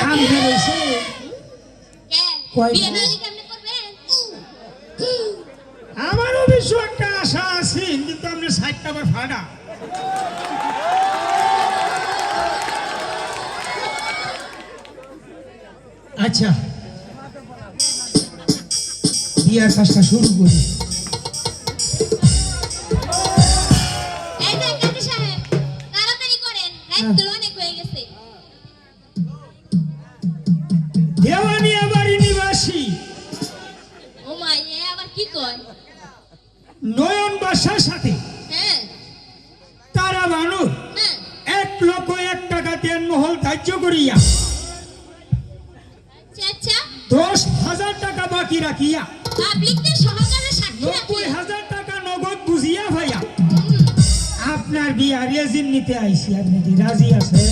কাম হয়েছে আমার অবশ্য একটা আশা আছে, কিন্তু আপনি সাইডটা আবার ফাড়া। আচ্ছা, বিয়ার কাজটা শুরু করি। দেওয়ানিয়া বাড়ি নিবাসী নয়ন বাসার সাথে তারা বানু 1,01,000 দেন মহল ধার্য করিয়া 10,000 টাকা বাকি রাখিয়া 90,000 টাকা নগদ বুঝিয়া ভাইয়া আপনার বিয়া রেজিন নিতে আইসি। আপনি কি রাজি আছে?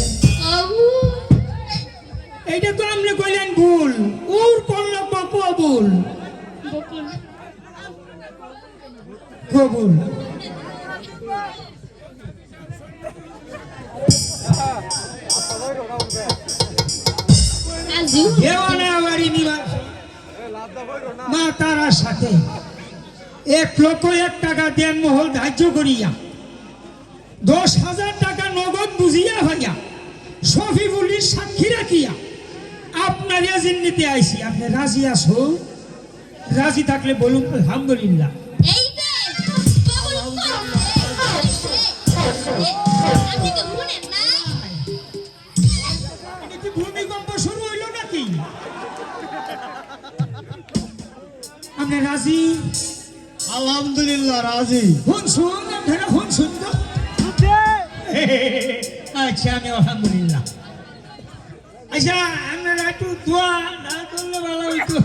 এইটা তো আপনি কইলেন ভুল, ওর করল কবুল কবুল। মা তারার সাথে 1,01,000 টাকা দেন মহল ধার্য করিয়া 10,000 টাকা নগদ বুঝিয়া ভাইয়া শফিউলির সাক্ষী রাখিয়া আপনার রেজিন নিতে আইসি। আপনি রাজি আছো? রাজি থাকলে বলুন আলহামদুলিল্লাহ। ভূমিকম্প শুরু হইল নাকি? আপনি রাজি? আলহামদুলিল্লাহ রাজি। শুন আপনারা শুন তো। আচ্ছা, আমি আলহামদুলিল্লাহ। আচ্ছা, আপনারা একটু দোয়া না করলে ভালো হইতো।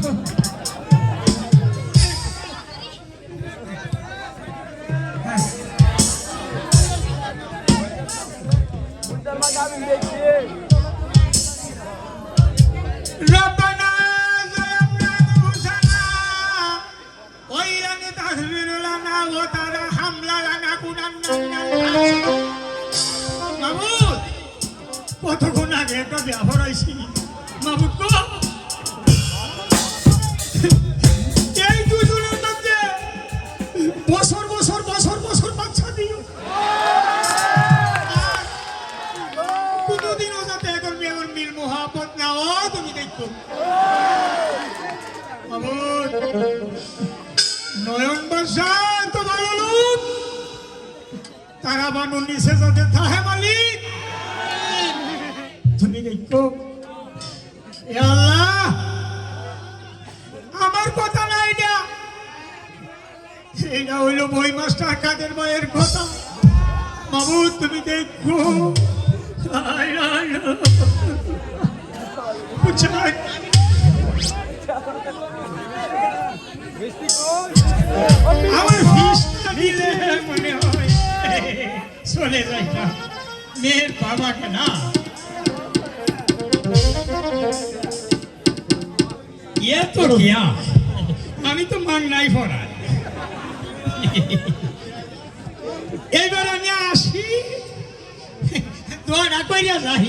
কতক্ষণ আগে একটা ব্যবহার হয়েছি মাহবুব গো, এই দুজনের মধ্যে বছর বছর বছর বছর বাচ্চা দিও, কোনদিনও যাতে এখন মেয়ের মিল মহাপত না হয় তুমি দেখো। নয়ন বাসা তো ভালো লোক, তারা বানু নিচে যাতে থাহে মালিক তুমি দেখো। আল্লাহ, আমার কথা না এটা, এটা হইল বই মাস্টার কাদের মায়ের কথা। মাহবুব তুমি দেখো। আমার ফিসটা দিলে মনে হয় চলে যায় না মেয়ের বাবাকে না। তো কিয়া আমি তো মান নাই পড়া। এইবার আমি আসি দোয়াটা কইরা যাই।